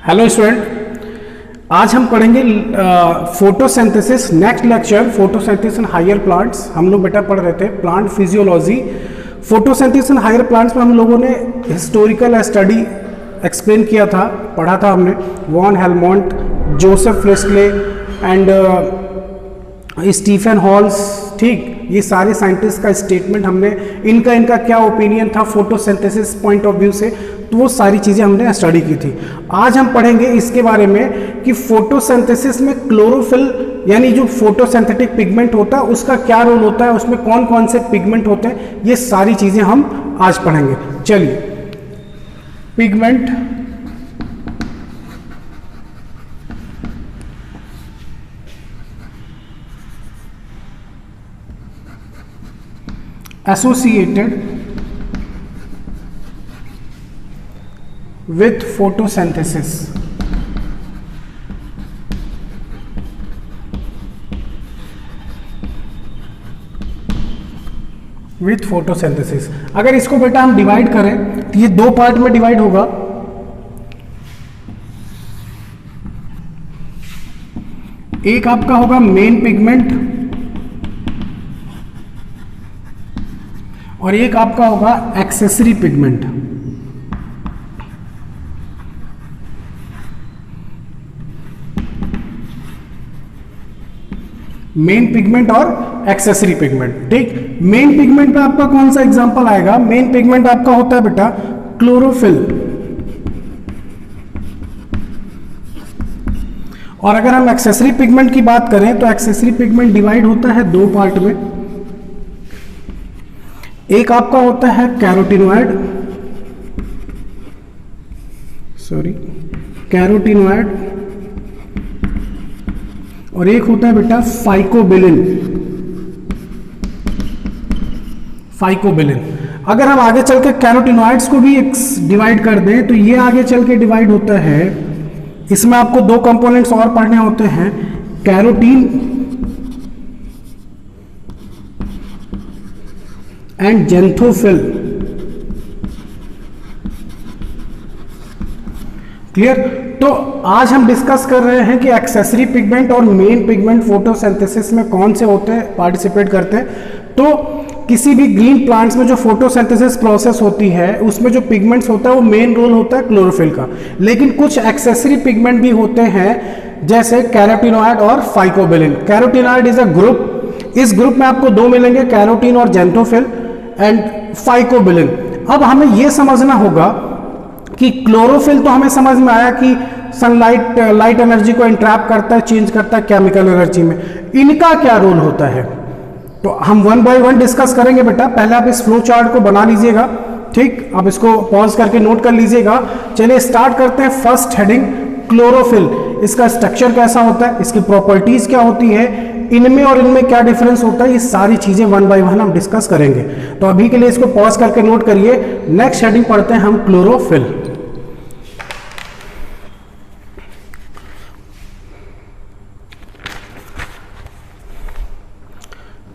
Hello student, आज हम पढ़ेंगे photosynthesis. Next lecture photosynthesis in higher plants. हम लोग बेटा पढ़ रहे थे plant physiology. Photosynthesis in higher plants में हम लोगों ने हिस्टोरिकल स्टडी एक्सप्लेन किया था, पढ़ा था हमने। Von Helmont, Joseph Priestley and Stephen Hales, ठीक, ये सारे साइंटिस्ट का स्टेटमेंट हमने, इनका क्या ओपिनियन था फोटोसिंथेसिस पॉइंट ऑफ व्यू से, तो वो सारी चीज़ें हमने स्टडी की थी। आज हम पढ़ेंगे इसके बारे में कि फोटोसिंथेसिस में क्लोरोफिल यानी जो फोटोसिंथेटिक पिगमेंट होता है उसका क्या रोल होता है, उसमें कौन कौन से पिगमेंट होते हैं, ये सारी चीज़ें हम आज पढ़ेंगे। चलिए, pigment associated with photosynthesis। With photosynthesis. अगर इसको बेटा हम डिवाइड करें तो ये दो पार्ट में डिवाइड होगा। एक आपका होगा मेन पिगमेंट और एक आपका होगा एक्सेसरी पिगमेंट। मेन पिगमेंट और एक्सेसरी पिगमेंट, ठीक। मेन पिगमेंट पे आपका कौन सा एग्जांपल आएगा? मेन पिगमेंट आपका होता है बेटा क्लोरोफिल। और अगर हम एक्सेसरी पिगमेंट की बात करें तो एक्सेसरी पिगमेंट डिवाइड होता है दो पार्ट में। एक आपका होता है कैरोटीनॉइड, कैरोटीनॉइड, और एक होता है बेटा फाइकोबिलिन। फाइकोबिलिन। अगर हम आगे चल के कैरोटीनॉइड्स को भी डिवाइड कर दें तो ये आगे चल के डिवाइड होता है, इसमें आपको दो कंपोनेंट्स और पढ़ने होते हैं, कैरोटीन एंड जेंथोफिल। क्लियर? तो आज हम डिस्कस कर रहे हैं कि एक्सेसरी पिगमेंट और मेन पिगमेंट फोटोसिंथेसिस में कौन से होते हैं, पार्टिसिपेट करते हैं। तो किसी भी ग्रीन प्लांट्स में जो फोटोसिंथेसिस प्रोसेस होती है उसमें जो पिगमेंट्स होता है वो मेन रोल होता है क्लोरोफिल का, लेकिन कुछ एक्सेसरी पिगमेंट भी होते हैं जैसे कैरोटीनॉइड और phycobilin. Carotenoid is a group, इस ग्रुप में आपको दो मिलेंगे, कैरोटीन और जेंथोफिल एंड फाइकोबिलिन। अब हमें यह समझना होगा कि क्लोरोफिल तो हमें समझ में आया कि सनलाइट लाइट एनर्जी को इंट्रैप करता है, चेंज करता है केमिकल एनर्जी में। इनका क्या रोल होता है तो हम वन बाय वन डिस्कस करेंगे बेटा। पहले आप इस फ्लो चार्ट को बना लीजिएगा, ठीक, आप इसको पॉज करके नोट कर लीजिएगा। चलिए स्टार्ट करते हैं। फर्स्ट हेडिंग क्लोरोफिल, इसका स्ट्रक्चर कैसा होता है, इसकी प्रॉपर्टीज क्या होती है, इनमें और इनमें क्या डिफरेंस होता है, ये सारी चीजें वन बाय वन हम डिस्कस करेंगे। तो अभी के लिए इसको पॉज करके नोट करिए। नेक्स्ट हेडिंग पढ़ते हैं हम क्लोरोफिल।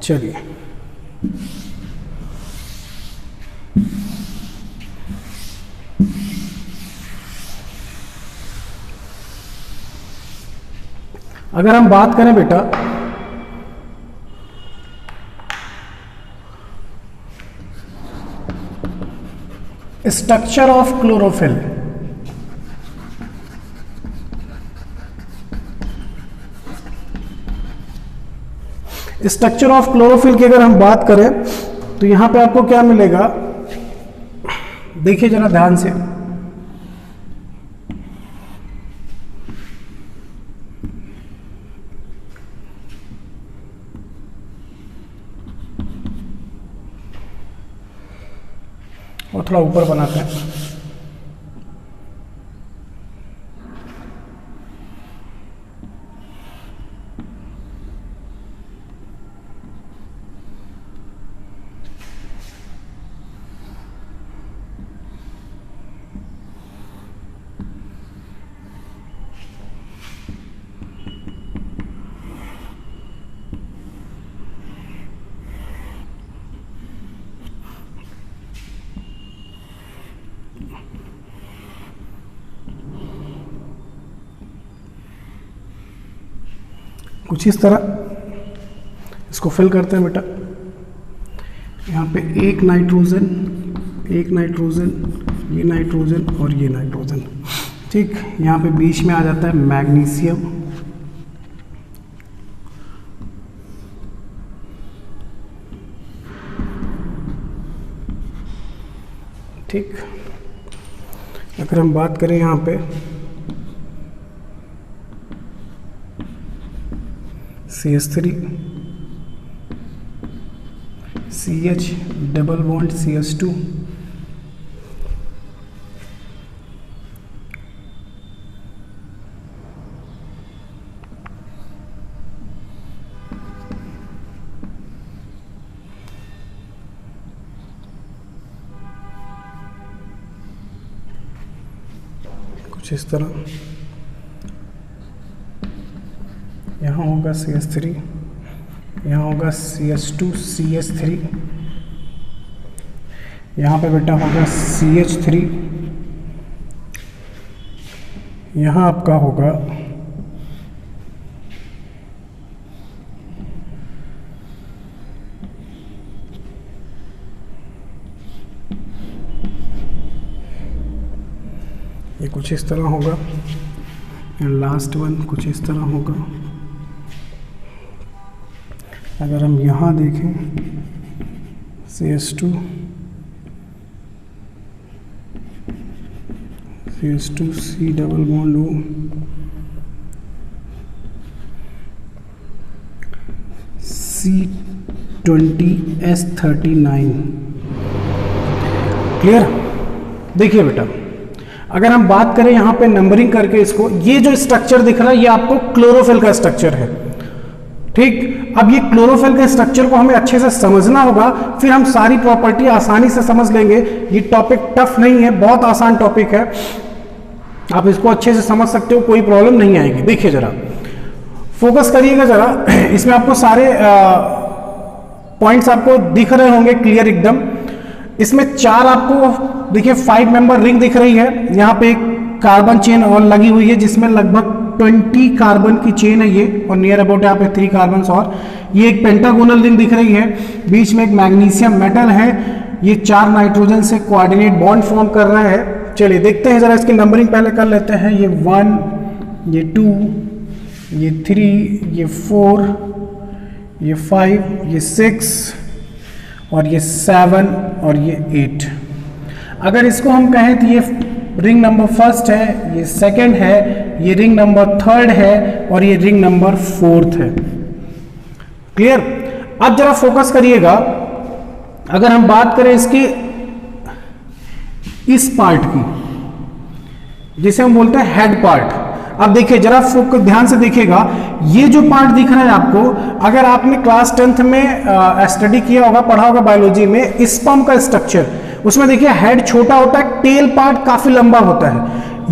चलिए, अगर हम बात करें बेटा structure of chlorophyll, structure of chlorophyll की अगर हम बात करें तो यहां पे आपको क्या मिलेगा, देखिए जरा ध्यान से। और थोड़ा ऊपर बनाते हैं। कुछ इस तरह इसको फिल करते हैं बेटा। यहाँ पे एक नाइट्रोजन, ये नाइट्रोजन और ये नाइट्रोजन, ठीक। यहाँ पे बीच में आ जाता है मैग्नीशियम, ठीक। अगर हम बात करें यहाँ पे CH3, CH double bond CH2, कुछ इस तरह। यहाँ होगा CH3, यहाँ होगा CH2 CH3, यहाँ पे बेटा होगा CH3, यहाँ आपका होगा ये कुछ इस तरह होगा, लास्ट वन कुछ इस तरह होगा। अगर हम यहाँ देखें CH2 C double bond O, C20S39। Clear? देखिए बेटा, अगर हम बात करें यहाँ पे नंबरिंग करके इसको, ये जो स्ट्रक्चर दिख रहा है ये आपको क्लोरोफिल का स्ट्रक्चर है, ठीक। अब ये क्लोरोफिल के स्ट्रक्चर को हमें अच्छे से समझना होगा, फिर हम सारी प्रॉपर्टी आसानी से समझ लेंगे। ये टॉपिक टफ नहीं है, बहुत आसान टॉपिक है, आप इसको अच्छे से समझ सकते हो, कोई प्रॉब्लम नहीं आएगी। देखिए जरा फोकस करिएगा जरा, इसमें आपको सारे पॉइंट्स आपको दिख रहे होंगे क्लियर एकदम। इसमें चार आपको देखिए 5 मेंबर रिंग दिख रही है, यहाँ पे एक कार्बन चेन और लगी हुई है जिसमें लगभग 20 कार्बन की चेन है ये, और नियर अबाउट यहाँ पे 3 कार्बन और ये एक पेंटागोनल रिंग दिख रही है, बीच में एक मैग्नीशियम मेटल है, ये 4 नाइट्रोजन से कोऑर्डिनेट बॉन्ड फॉर्म कर रहा है। चलिए देखते हैं जरा इसकी नंबरिंग पहले कर लेते हैं। ये 1, ये 2, ये 3, ये 4, ये 5, ये 6 और ये 7 और ये 8। अगर इसको हम कहें तो ये रिंग नंबर 1 है, ये 2 है, ये रिंग नंबर 3 है और ये रिंग नंबर 4 है। क्लियर? अब जरा फोकस करिएगा, अगर हम बात करें इसके इस पार्ट की जिसे हम बोलते हैं हेड पार्ट। अब देखिए जरा फोकस ध्यान से देखिएगा, ये जो पार्ट दिख रहा है आपको, अगर आपने क्लास 10th में स्टडी किया होगा, पढ़ा होगा बायोलॉजी में, स्पर्म का स्ट्रक्चर, उसमें देखिए हेड छोटा होता है, टेल पार्ट काफी लंबा होता है।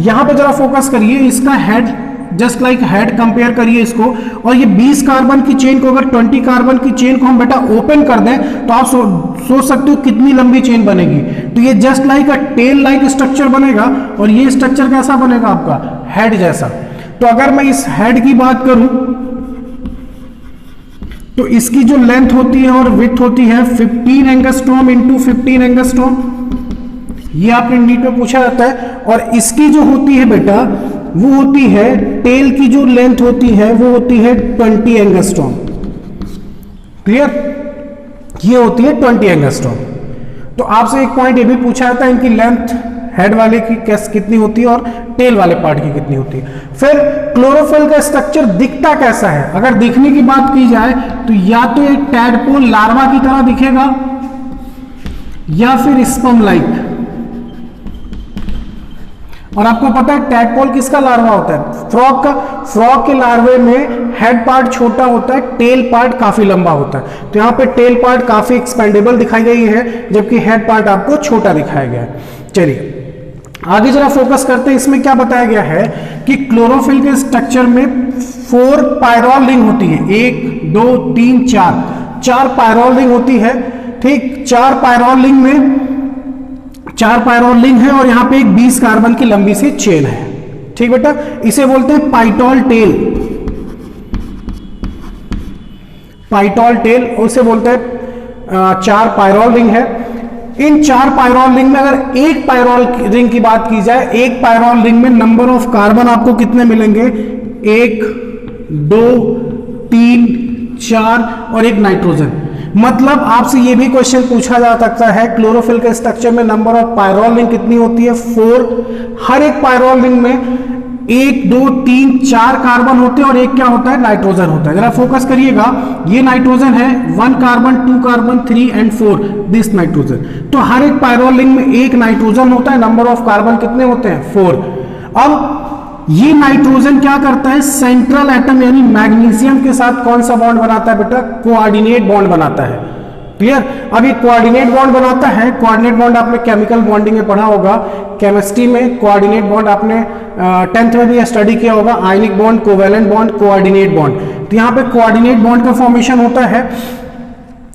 यहां पे जरा फोकस करिए, इसका head just like head compare करिए इसको, और ये 20 कार्बन की चेन को, अगर 20 कार्बन की चेन को हम बेटा ओपन कर दें तो आप सोच सकते हो कितनी लंबी चेन बनेगी। तो ये just like a tail like structure बनेगा, और ये स्ट्रक्चर कैसा बनेगा आपका, हेड जैसा। तो अगर मैं इस हेड की बात करूं तो इसकी जो लेंथ होती है और विड्थ होती है 15 एंगस्ट्रॉम इंटू 15 एंगस्ट्रॉम, ये आपने नीट में पूछा जाता है। और इसकी जो होती है बेटा वो होती है, टेल की जो लेंथ होती है वो होती है 20 एंगस्ट्रॉम। क्लियर? ये होती है 20 एंगस्ट्रॉम। तो आपसे एक पॉइंट ये भी पूछा जाता है, इनकी लेंथ हेड वाले की कितनी होती है और टेल वाले पार्ट की कितनी होती है। फिर क्लोरोफिल का स्ट्रक्चर दिखता कैसा है, अगर दिखने की बात की जाए तो या तो एक टैडपोल लार्वा की तरह दिखेगा या फिर स्पर्म लाइक। और आपको पता है टैडपोल किसका लार्वा होता है, फ्रॉग का। फ्रॉग के लार्वे में हेड पार्ट छोटा होता है, टेल पार्ट काफी लंबा होता है। तो यहाँ पे टेल पार्ट काफी एक्सपेंडेबल दिखाई गई है, जबकि हेड पार्ट आपको छोटा दिखाया गया है। चलिए आगे जरा फोकस करते हैं, इसमें क्या बताया गया है कि क्लोरोफिल के स्ट्रक्चर में 4 पायरोल रिंग होती है, 1 2 3 4 पायरोल रिंग होती है, ठीक। 4 पायरोल रिंग है और यहाँ पे एक 20 कार्बन की लंबी सी चेन है, ठीक बेटा। इसे बोलते हैं पाइटोल टेल। पाइटॉल टेल, उसे बोलते हैं 4 पायरॉल रिंग है। इन 4 पायरॉल रिंग में अगर एक पायरॉल रिंग की बात की जाए, एक पायरॉल रिंग में नंबर ऑफ कार्बन आपको कितने मिलेंगे, 1 2 3 4 और एक नाइट्रोजन। मतलब आपसे ये भी क्वेश्चन पूछा जा सकता है क्लोरोफिल के स्ट्रक्चर में नंबर ऑफ पायरॉल रिंग कितनी होती है, 4। हर एक पायरॉल रिंग में 1 2 3 4 कार्बन होते हैं और एक क्या होता है, नाइट्रोजन होता है। जरा फोकस करिएगा, ये नाइट्रोजन है, 1 carbon 2 carbon 3 and 4 this nitrogen. तो हर एक पायरॉल रिंग में एक नाइट्रोजन होता है, नंबर ऑफ कार्बन कितने होते हैं, 4। अब ये नाइट्रोजन क्या करता है, सेंट्रल एटम यानी मैग्नीशियम के साथ कौन सा बॉन्ड बनाता है बेटा, कोऑर्डिनेट बॉन्ड बनाता है। क्लियर। अब ये कोऑर्डिनेट बॉन्ड बनाता है, कोऑर्डिनेट बॉन्ड आपने केमिकल बॉन्डिंग में पढ़ा होगा, केमिस्ट्री में कोऑर्डिनेट बॉन्ड आपने 10th में भी स्टडी किया होगा, ionic bond, covalent bond, coordinate bond. तो यहाँ पे कोऑर्डिनेट बॉन्ड का फॉर्मेशन होता है।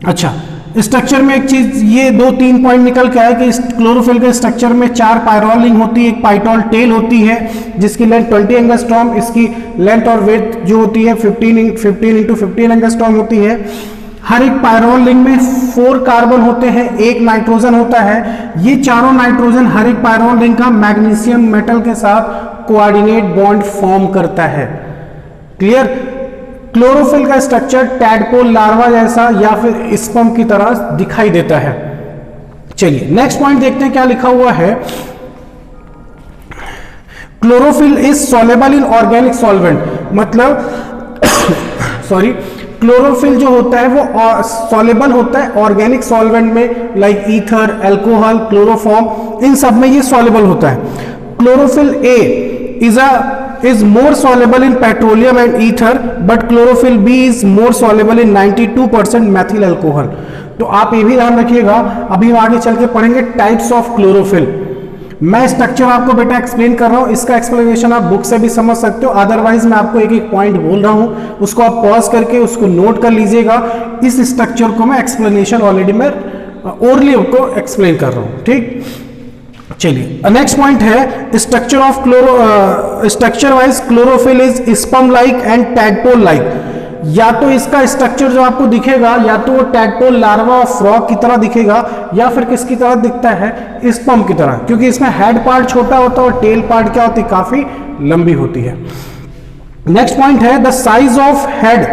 अच्छा, स्ट्रक्चर में एक चीज ये 2-3 पॉइंट निकल के आया कि इस क्लोरोफिल के स्ट्रक्चर में 4 पायरॉल रिंग होती है, एक पाइटॉल टेल होती है जिसकी लेंथ 20 एंगस्ट्रॉम, इसकी लेंथ और वेट जो होती है 15 × 15 एंगस्ट्रॉम होती है। हर एक पायरॉल रिंग में 4 कार्बन होते हैं, एक नाइट्रोजन होता है। ये चारों नाइट्रोजन हर एक पायरॉल रिंग का मैग्नीशियम मेटल के साथ कोऑर्डिनेट बॉन्ड फॉर्म करता है। क्लियर। क्लोरोफिल का स्ट्रक्चर टैडपोल लार्वा जैसा या फिर स्पर्म की तरह दिखाई देता है। चलिए नेक्स्ट पॉइंट देखते हैं क्या लिखा हुआ है। Chlorophyll is soluble in organic solvent, मतलब सॉरी, क्लोरोफिल जो होता है वो सॉल्युबल होता है ऑर्गेनिक सॉल्वेंट में, लाइक ईथर, अल्कोहल, क्लोरोफॉर्म, इन सब में ये सॉल्युबल होता है। Chlorophyll A is more soluble in petroleum and ether, but chlorophyll B is more soluble in 92% methyl alcohol। तो आप ये भी ध्यान रखिएगा, अभी हम आगे चल के पढ़ेंगे टाइप्स ऑफ क्लोरोफिल। मैं स्ट्रक्चर आपको बेटा एक्सप्लेन कर रहा हूँ, इसका एक्सप्लेनेशन आप बुक से भी समझ सकते हो, अदरवाइज मैं आपको एक एक पॉइंट बोल रहा हूँ, उसको आप पॉज करके उसको नोट कर लीजिएगा। इस स्ट्रक्चर को मैं एक्सप्लेनेशन ऑलरेडी मैं ओरली आपको एक्सप्लेन कर रहा हूँ, ठीक। चलिए नेक्स्ट पॉइंट है structure of structure wise chlorophyll is sperm like and tadpole like. या तो इसका स्ट्रक्चर जो आपको दिखेगा या तो वो टैडपोल लार्वा और फ्रॉग की तरह दिखेगा या फिर किसकी तरह दिखता है, स्पर्म की तरह, क्योंकि इसमें हेड पार्ट छोटा होता है और टेल पार्ट क्या होती है, काफी लंबी होती है। नेक्स्ट पॉइंट है द साइज ऑफ हेड।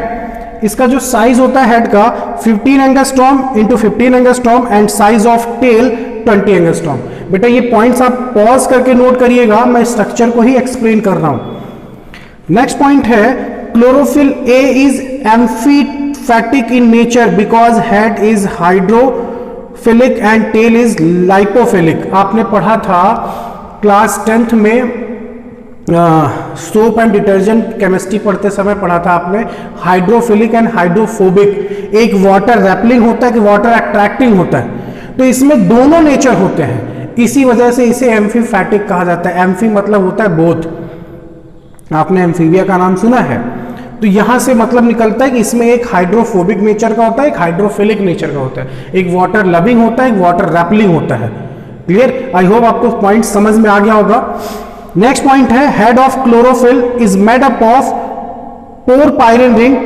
इसका जो साइज होता है हेड का 15 angstrom into 15 angstrom and size of tail 20 angstrom. बेटा ये पॉइंट्स आप पॉज करके नोट करिएगा, मैं स्ट्रक्चर को ही एक्सप्लेन कर रहा हूं। नेक्स्ट पॉइंट है chlorophyll a is amphipathic in nature because head is hydrophilic and tail is lipophilic. आपने पढ़ा था क्लास 10th में सोप एंड डिटर्जेंट केमिस्ट्री पढ़ते समय पढ़ा था आपने, हाइड्रोफिलिक एंड हाइड्रोफोबिक। एक वाटर रेपलिंग होता है कि वाटर अट्रैक्टिंग होता है, तो इसमें दोनों नेचर होते हैं, इसी वजह से इसे एम्फीफैटिक कहा जाता है। एम्फी मतलब होता है बोथ, आपने एम्फीबिया का नाम सुना है, तो यहां से मतलब निकलता है कि इसमें एक हाइड्रोफोबिक नेचर का होता है, एक हाइड्रोफिलिक नेचर का होता है, एक वाटर लविंग होता है, एक वाटर रैपलिंग होता है। क्लियर। आई होप आपको पॉइंट समझ में आ गया होगा। नेक्स्ट पॉइंट है head of chlorophyll is made up of porphyrin ring.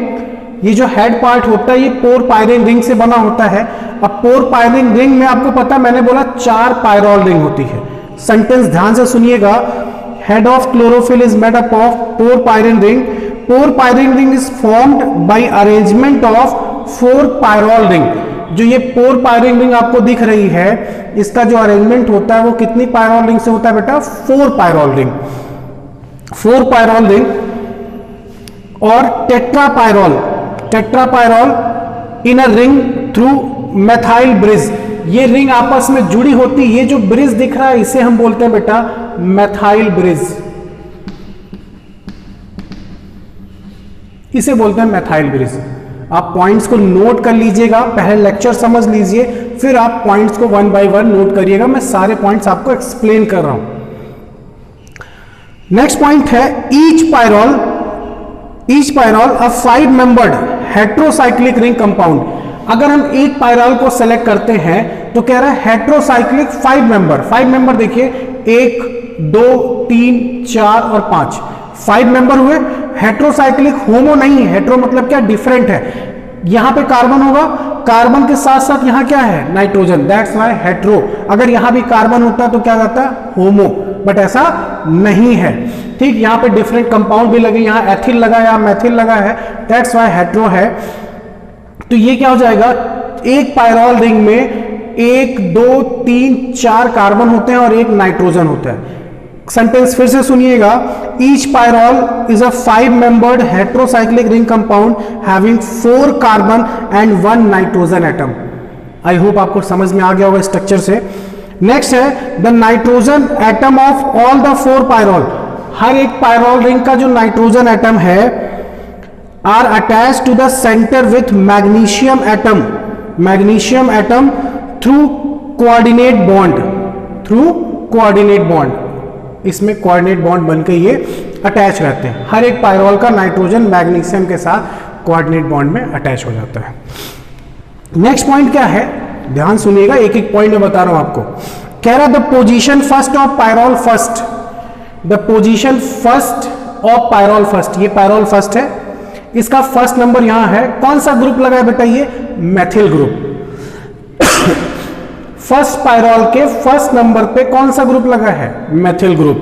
ये जो हेड पार्ट होता है ये पोरपायरिन रिंग से बना होता है। अब पोरपायरिन रिंग में आपको पता, मैंने बोला 4 पायरॉल रिंग होती है। सेंटेंस ध्यान से सुनिएगा, head of chlorophyll is made up of porphyrin ring. Porphyrin ring is formed by arrangement of 4 pyrrole ring. जो ये पोरपायरिन रिंग आपको दिख रही है, इसका जो अरेंजमेंट होता है वो कितनी पायरॉल रिंग से होता है बेटा, 4 पायरॉल रिंग। 4 पायरॉल रिंग और tetrapyrrole in a ring through methyl bridge. ये रिंग आपस में जुड़ी होती, ये जो ब्रिज दिख रहा है इसे हम बोलते हैं बेटा मेथाइल ब्रिज, इसे बोलते हैं मेथाइल ब्रिज। आप पॉइंट्स को नोट कर लीजिएगा, पहले लेक्चर समझ लीजिए, फिर आप पॉइंट्स को 1 by 1 नोट करिएगा। मैं सारे पॉइंट्स आपको एक्सप्लेन कर रहा हूं। नेक्स्ट पॉइंट है ईच पायरॉल अ 5 मेंबर्ड हेट्रोसाइक्लिक रिंग कंपाउंड। अगर हम एक पायरॉल को सेलेक्ट करते हैं तो कह रहा है हेट्रोसाइक्लिक 5 मेंबर देखिए 1 2 3 4 और 5 मेंबर हुए। हेट्रोसाइक्लिक होमो नहीं है, हेट्रो मतलब क्या, डिफरेंट है। यहां पे कार्बन होगा, कार्बन के साथ साथ यहां क्या है, नाइट्रोजन, दैट्स व्हाई हेट्रो। अगर यहां भी कार्बन होता तो क्या जाता, होमो, बट ऐसा नहीं है। ठीक, यहां पे डिफरेंट कंपाउंड भी लगे, यहां एथिल लगा या मैथिल लगा है, दैट्स व्हाई हेट्रो है। तो ये क्या हो जाएगा, एक पायरोल रिंग में 1 2 3 4 कार्बन होते हैं और एक नाइट्रोजन होता है। सेंटेंस फिर से सुनिएगा, each pyrrole is a 5 membered heterocyclic ring compound having 4 carbon and 1 nitrogen atom. I hope आपको समझ में आ गया होगा स्ट्रक्चर से। नेक्स्ट है the nitrogen atom of all the 4 pyrrole. हर एक पायरोल रिंग का जो नाइट्रोजन एटम है are attach to the centre with magnesium atom, magnesium atom through coordinate bond, through coordinate bond, इसमें कोऑर्डिनेट बॉन्ड बनकर ये अटैच रहते हैं। हर एक पायरोल का नाइट्रोजन मैग्नीशियम के साथ कोऑर्डिनेट बॉन्ड में अटैच हो जाता है। नेक्स्ट पॉइंट क्या है, ध्यान सुनिएगा, एक एक पॉइंट में बता रहा हूं आपको। कह रहा the position first of pyrrole first, the position first of pyrrole first, ये पायरोल फर्स्ट है, इसका फर्स्ट नंबर यहां है। कौन सा ग्रुप लगा है बेटा, ये मैथिल ग्रुप। फर्स्ट पायरोल के फर्स्ट नंबर पे कौन सा ग्रुप लगा है, methyl group.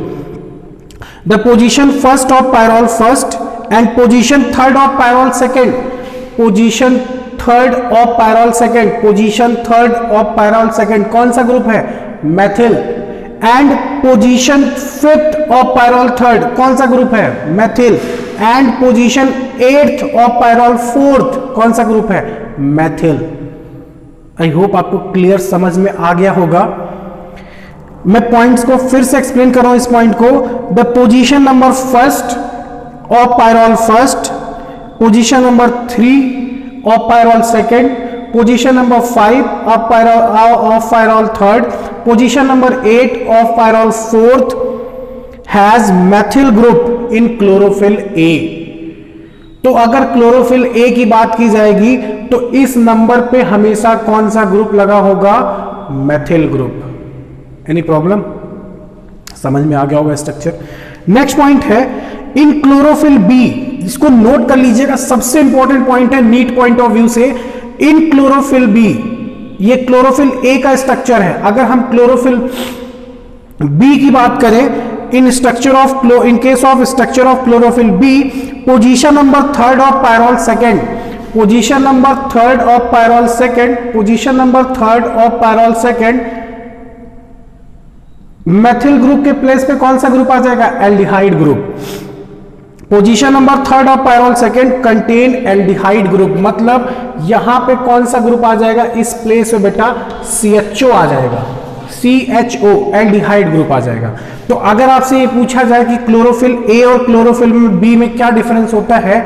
The position first of pyrrole first and position third of pyrrole second, position third of pyrrole second, position third of pyrrole second कौन सा group है, methyl. And position fifth of pyrrole third कौन सा group है, methyl. And position 8th of pyrrole fourth कौन सा group है, methyl. I hope आपको क्लियर समझ में आ गया होगा। मैं पॉइंट्स को फिर से एक्सप्लेन कर रहा हूं इस पॉइंट को। The position number first of pyrrole first, position number 3 of pyrrole second, position number 5 of pyrrole third, position number 8 of pyrrole fourth has methyl group in chlorophyll a. तो अगर क्लोरोफिल ए की बात की जाएगी तो इस number पे हमेशा कौन सा ग्रुप लगा होगा, मैथिल ग्रुप। एनी प्रॉब्लम, समझ में आ गया होगा स्ट्रक्चर। नेक्स्ट पॉइंट है इन क्लोरोफिल बी, इसको नोट कर लीजिएगा, सबसे इंपॉर्टेंट पॉइंट है नीट पॉइंट ऑफ व्यू से। इन क्लोरोफिल बी, ये क्लोरोफिल ए का स्ट्रक्चर है। अगर हम क्लोरोफिल बी की बात करें, in structure of in case of structure of chlorophyll B, position number third of pyrrole second, position number third of pyrrole second, position number third of pyrrole second, methyl group के place पे कौन सा group आ जाएगा, aldehyde group. Position number third of pyrrole second contain aldehyde group, मतलब यहां पे कौन सा ग्रुप आ जाएगा, इस प्लेस पे बेटा CHO आ जाएगा, CHO एल्डिहाइड ग्रुप आ जाएगा। तो अगर आपसे ये पूछा जाए कि क्लोरोफिल ए और क्लोरोफिल बी में क्या डिफरेंस होता है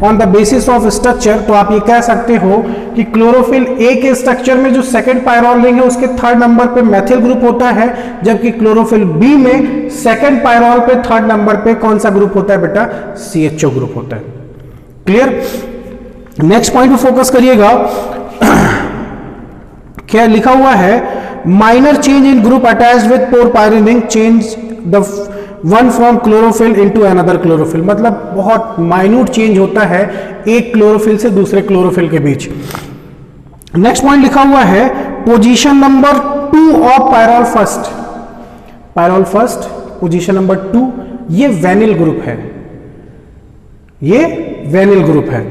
on the basis of structure, तो आप ये कह सकते हो कि क्लोरोफिल ए के स्ट्रक्चर में जो सेकंड पायरोल रिंग है उसके थर्ड नंबर पे मैथिल ग्रुप होता है, जबकि क्लोरोफिल बी में सेकंड पायरोल पे थर्ड नंबर पे कौन सा ग्रुप होता है बेटा, CHO ग्रुप होता है। क्लियर। नेक्स्ट पॉइंट पे फोकस करिएगा। क्या लिखा हुआ है, minor change in group attached with porphyrin ring change the one from chlorophyll into another chlorophyll, मतलब बहुत माइन्यूट चेंज होता है एक क्लोरोफिल से दूसरे क्लोरोफिल के बीच। नेक्स्ट पॉइंट लिखा हुआ है position number 2 of pyrrole first, pyrrole first position number 2, ये वेनिल ग्रुप है, ये वेनिल ग्रुप है।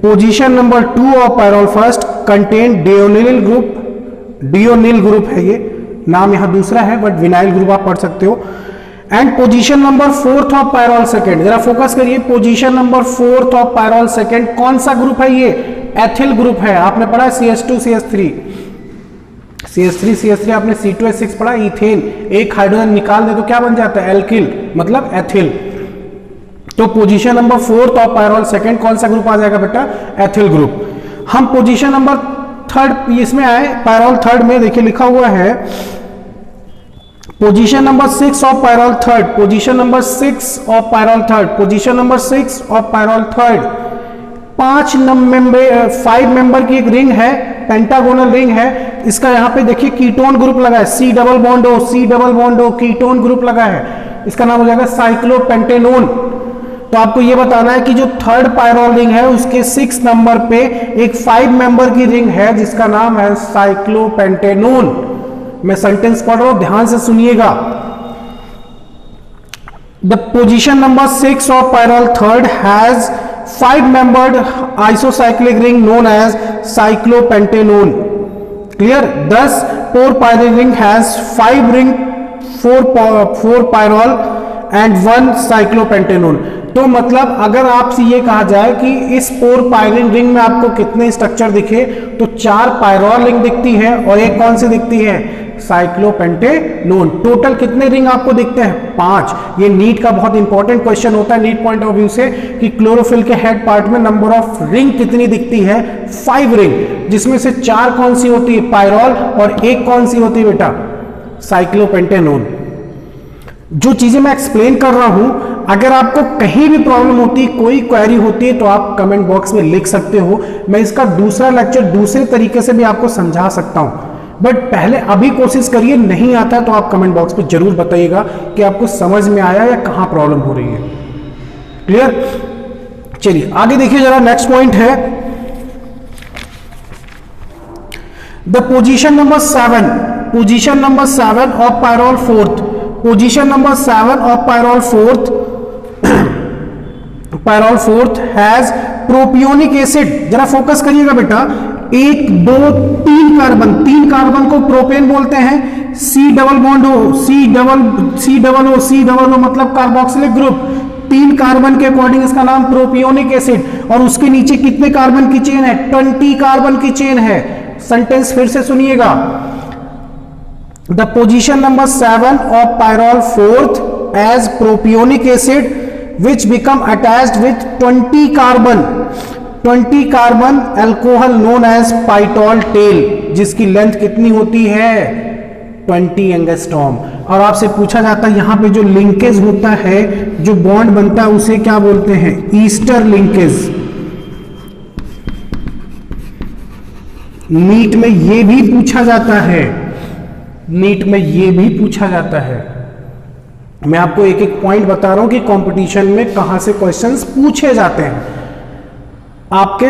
Position number 2 of pyrrole first contain डियोनिल ग्रुप, डियोनिल ग्रुप है, ये नाम यहां दूसरा है बट विनाइल ग्रुप आप पढ़ सकते हो। And position number 4th of pyrrole second, जरा फोकस करिए, position number 4th of pyrrole second कौन सा ग्रुप है, ये एथिल ग्रुप है। आपने पढ़ा CH2 CH3, CH3 CH3 आपने C2H6 पढ़ा, इथेन, एक हाइड्रोजन निकाल दे तो क्या बन जाता है, एल्किल, मतलब एथिल। तो position number 4th of pyrrole second कौन सा ग्रुप आ जाएगा बेटा, एथिल ग्रुप। हम पोजीशन नंबर थर्ड इसमें आए, पायरोल थर्ड में देखिए लिखा हुआ है position number 6 of pyrrole third, position number 6 of pyrrole third, position number 6 of pyrrole third. 5 member की एक रिंग है, पेंटागोनल रिंग है। इसका यहां पे देखिए कीटोन ग्रुप लगा है, C double bond O, C double bond O, ketone group लगा है। इसका नाम हो जाएगा साइक्लोपेंटेनोन। तो आपको ये बताना है कि जो थर्ड पायरोल रिंग है उसके 6 नंबर पे एक 5 मेंबर की रिंग है जिसका नाम है साइक्लोपेंटेनोन। मैं सेंटेंस पढ़ रहा हूं, ध्यान से सुनिएगा। The position number 6 of pyrrole third has 5 membered isocyclic ring known as cyclopentanone. Clear? Thus, 4 pyrrole ring has 5 ring, 4 pyrrole and 1 cyclopentanone. तो मतलब अगर आपसे ये कहा जाए कि इस 4 पायरिन रिंग में आपको कितने स्ट्रक्चर दिखे, तो 4 पायरोल रिंग दिखती है और एक कौन सी दिखती है, साइक्लोपेंटेनोन। टोटल कितने रिंग आपको दिखते हैं, 5। ये नीट का बहुत इंपॉर्टेंट क्वेश्चन होता है नीट पॉइंट ऑफ व्यू से कि क्लोरोफिल के हेड पार्ट में नंबर ऑफ रिंग कितनी दिखती है, 5 रिंग, जिसमें से 4 कौन सी होती है, पायरोल, और एक कौन सी होती है बेटा, साइक्लोपेंटेनोन। जो चीजें मैं एक्सप्लेन कर रहा हूं, अगर आपको कहीं भी प्रॉब्लम होती है, कोई क्वेरी होती है, तो आप कमेंट बॉक्स में लिख सकते हो। मैं इसका दूसरा लेक्चर दूसरे तरीके से भी आपको समझा सकता हूं, बट पहले अभी कोशिश करिए, नहीं आता तो आप कमेंट बॉक्स में जरूर बताइएगा कि आपको समझ में आया या कहां प्रॉब्लम हो रही है। क्लियर? चलिए आगे देखिए जरा, नेक्स्ट पॉइंट है the position number 7, position number 7 of pyrrole fourth, position number 7 of pyrrole fourth, pyrrole fourth has propionic acid. जरा फोकस करिएगा बेटा, 1 2 3 कार्बन, 3 कार्बन को प्रोपेन बोलते हैं। सी डबल बॉन्ड हो, सी डबल ओ मतलब कार्बोक्सिलिक ग्रुप, 3 कार्बन के according इसका नाम प्रोपियोनिक एसिड। और उसके नीचे कितने कार्बन की चेन है, 20 कार्बन की चेन है। सेंटेंस फिर से सुनिएगा, the position number 7 of pyrrole fourth as propionic acid which become attached with 20 carbon alcohol known as pytol tail, जिसकी लेंथ कितनी होती है, 20 एंगस्ट्रॉम। और आपसे पूछा जाता है यहां पे जो लिंकेज होता है, जो बॉन्ड बनता है, उसे क्या बोलते हैं, ईस्टर लिंकेज। नीट में ये भी पूछा जाता है, नीट में ये भी पूछा जाता है। मैं आपको एक एक पॉइंट बता रहा हूं कि कंपटीशन में कहां से क्वेश्चंस पूछे जाते हैं। आपके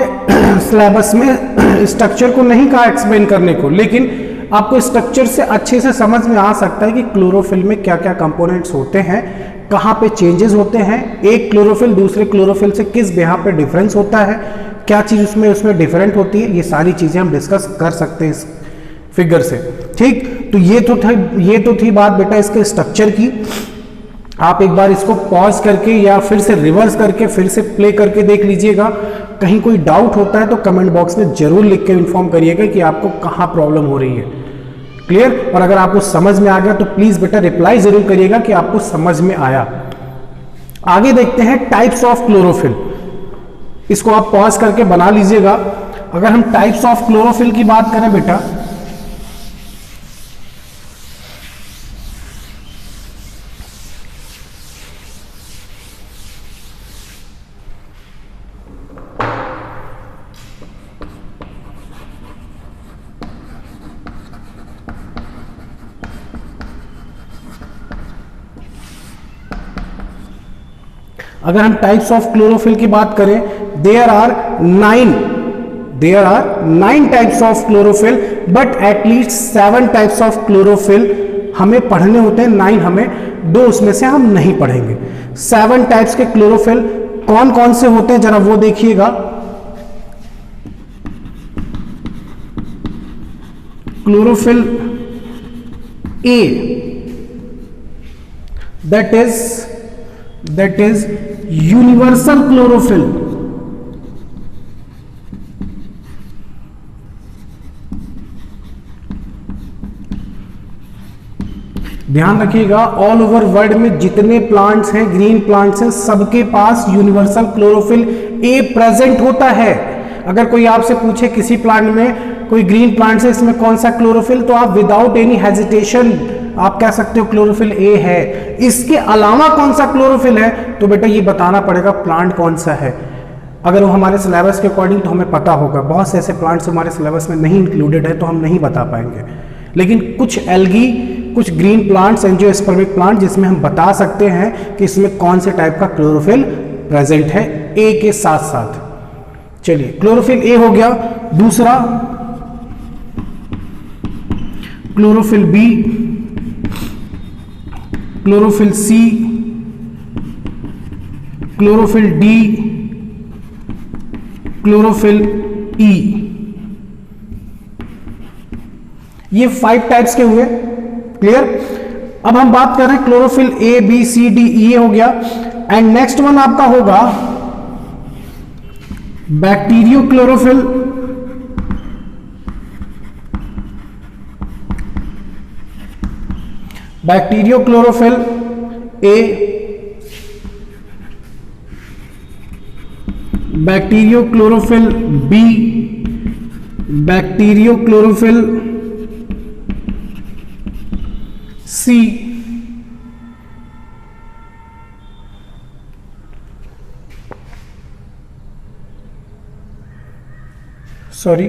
सिलेबस में स्ट्रक्चर को नहीं कहा एक्सप्लेन करने को, लेकिन आपको स्ट्रक्चर से अच्छे से समझ में आ सकता है कि क्लोरोफिल में क्या क्या कंपोनेंट्स होते हैं, कहां पे चेंजेस होते हैं, एक क्लोरोफिल दूसरे क्लोरोफिल से किस बिहार पे डिफरेंस होता है, क्या चीज उसमें डिफरेंट होती है। ये सारी चीजें हम डिस्कस कर सकते हैं इस फिगर से। ठीक, तो ये तो थी बात बेटा इसके स्ट्रक्चर की। आप एक बार इसको पॉज करके या फिर से रिवर्स करके फिर से प्ले करके देख लीजिएगा। कहीं कोई डाउट होता है तो कमेंट बॉक्स में जरूर लिख के इन्फॉर्म करिएगा कि आपको कहां प्रॉब्लम हो रही है। क्लियर? और अगर आपको समझ में आ गया तो प्लीज बेटा रिप्लाई जरूर करिएगा कि आपको समझ में आया। आगे देखते हैं टाइप्स ऑफ क्लोरोफिल। इसको आप पॉज करके बना लीजिएगा। अगर हम टाइप्स ऑफ क्लोरोफिल की बात करें बेटा, अगर हम टाइप्स ऑफ क्लोरोफिल की बात करें, there are 9 types of chlorophyll, but at least 7 types of chlorophyll हमें पढ़ने होते हैं। 9 हमें, 2 उसमें से हम नहीं पढ़ेंगे। 7 टाइप्स के क्लोरोफिल कौन कौन से होते हैं जरा वो देखिएगा। Chlorophyll A, that is universal chlorophyll. ध्यान रखिएगा, ऑल ओवर वर्ल्ड में जितने प्लांट्स हैं, ग्रीन प्लांट्स हैं, सबके पास यूनिवर्सल क्लोरोफिल ए प्रेजेंट होता है। अगर कोई आपसे पूछे किसी प्लांट में, कोई ग्रीन प्लांट है, इसमें कौन सा क्लोरोफिल, तो आप विदाउट एनी हेजिटेशन आप कह सकते हो क्लोरोफिल ए है। इसके अलावा कौन सा क्लोरोफिल है, तो बेटा ये बताना पड़ेगा प्लांट कौन सा है। अगर वो हमारे सिलेबस के अकॉर्डिंग तो हमें पता होगा। बहुत से ऐसे प्लांट्स हमारे सिलेबस में नहीं इंक्लूडेड है तो हम नहीं बता पाएंगे, लेकिन कुछ एल्गी, कुछ ग्रीन प्लांट्स, एंजियोस्पर्मिक प्लांट, जिसमें हम बता सकते हैं कि इसमें कौन से टाइप का क्लोरोफिल प्रेजेंट है ए के साथ साथ। चलिए क्लोरोफिल ए हो गया। दूसरा chlorophyll b, chlorophyll c, chlorophyll d, chlorophyll e. ये 5 टाइप्स के हुए। क्लियर। अब हम बात कर रहे हैं chlorophyll a b c d e हो गया। एंड नेक्स्ट वन आपका होगा bacteriochlorophyll, bacteriochlorophyll a, bacteriochlorophyll b, bacteriochlorophyll c, sorry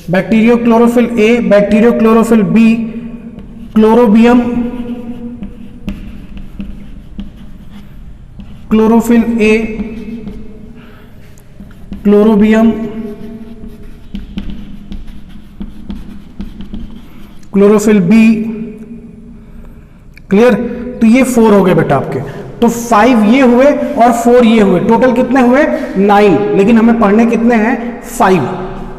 bacteriochlorophyll a, bacteriochlorophyll b, chlorobium, chlorophyll a, chlorobium, chlorophyll b. Clear. तो ये 4 हो गए बेटा आपके। तो 5 ये हुए और 4 ये हुए, टोटल कितने हुए 9। लेकिन हमें पढ़ने कितने हैं 5।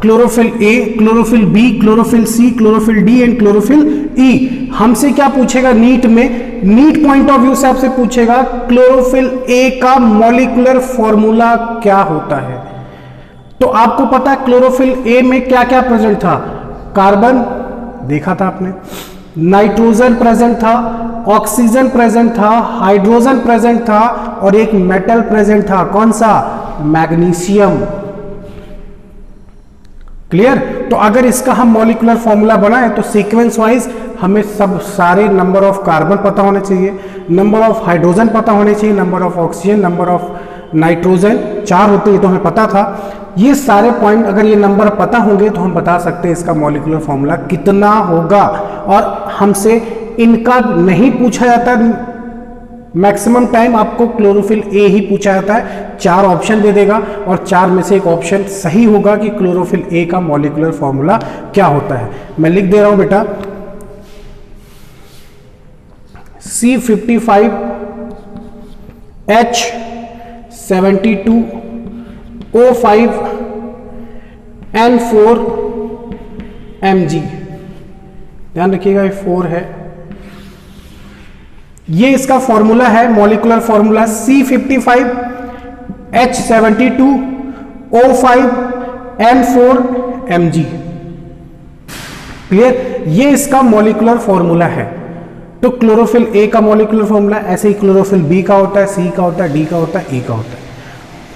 Chlorophyll a, chlorophyll b, chlorophyll c, chlorophyll d and chlorophyll e. हमसे क्या पूछेगा नीट में, नीट पॉइंट ऑफ व्यू से आपसे पूछेगा क्लोरोफिल ए का मॉलिक्यूलर फॉर्मूला क्या होता है। तो आपको पता है क्लोरोफिल ए में क्या क्या प्रेजेंट था। कार्बन देखा था आपने, नाइट्रोजन प्रेजेंट था, ऑक्सीजन प्रेजेंट था, हाइड्रोजन प्रेजेंट था और एक मेटल प्रेजेंट था। कौन सा, मैग्नीशियम। क्लियर। तो अगर इसका हम मॉलिक्यूलर फॉर्मूला बनाए तो सीक्वेंस वाइज हमें सब सारे नंबर ऑफ कार्बन पता होने चाहिए, नंबर ऑफ हाइड्रोजन पता होने चाहिए, number of oxygen, number of nitrogen 4 होते हैं, तो हमें पता था। ये सारे पॉइंट अगर ये नंबर पता होंगे तो हम बता सकते हैं इसका मॉलिक्यूलर फॉर्मूला कितना होगा। और हमसे इनका नहीं पूछा जाता, मैक्सिमम टाइम आपको क्लोरोफिल ए ही पूछा जाता है। 4 ऑप्शन दे देगा और 4 में से एक ऑप्शन सही होगा कि क्लोरोफिल ए का मॉलिक्यूलर फॉर्मूला क्या होता है। मैं लिख दे रहा हूं बेटा, C55 H72 O5 N4 Mg। ध्यान रखिएगा ये 4 है। ये इसका फॉर्मूला है, molecular formula C55 H72 O5 N4 Mg। Clear. ये इसका मॉलिक्यूलर फॉर्मूला है। तो क्लोरोफिल ए का मॉलिक्यूलर फॉर्मूला ऐसे ही क्लोरोफिल बी का होता है, सी का होता है, डी का होता है, ई का होता है।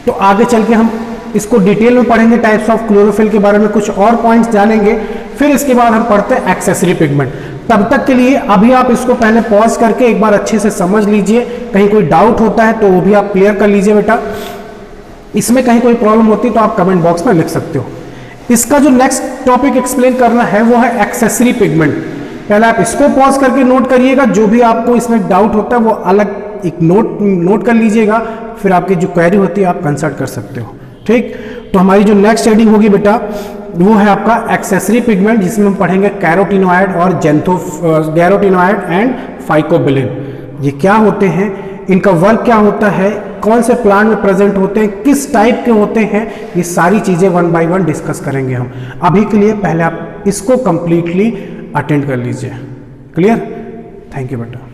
तो आगे चल के हम इसको डिटेल में पढ़ेंगे, टाइप्स ऑफ क्लोरोफिल के बारे में कुछ और पॉइंट्स जानेंगे। फिर इसके बाद हम पढ़ते हैं एक्सेसरी पिगमेंट। तब तक के लिए अभी आप इसको पहले पॉज करके एक बार अच्छे से समझ लीजिए। कहीं कोई डाउट होता है तो वो भी आप क्लियर कर लीजिए बेटा। इसमें कहीं कोई प्रॉब्लम होती है तो आप कमेंट बॉक्स में लिख सकते हो। इसका जो नेक्स्ट टॉपिक एक्सप्लेन करना है वो है एक्सेसरी पिगमेंट। पहले आप इसको पॉज करके नोट करिएगा, जो भी आपको इसमें डाउट होता है वो अलग एक नोट कर लीजिएगा। फिर आपकी जो क्वेरी होती है आप कंसल्ट कर सकते हो। ठीक। तो हमारी जो नेक्स्ट हेडिंग होगी बेटा वो है आपका एक्सेसरी पिगमेंट, जिसमें हम पढ़ेंगे कैरोटीनॉयड और गैरोटीनॉयड एंड फाइकोबिलिन। ये क्या होते हैं, इनका वर्क क्या होता है, कौन से प्लांट में प्रेजेंट होते हैं, किस टाइप के होते हैं, ये सारी चीजें 1 बाय 1 डिस्कस करेंगे हम। अभी के लिए पहले आप इसको कंप्लीटली अटेंड कर लीजिए। क्लियर। थैंक यू बेटा।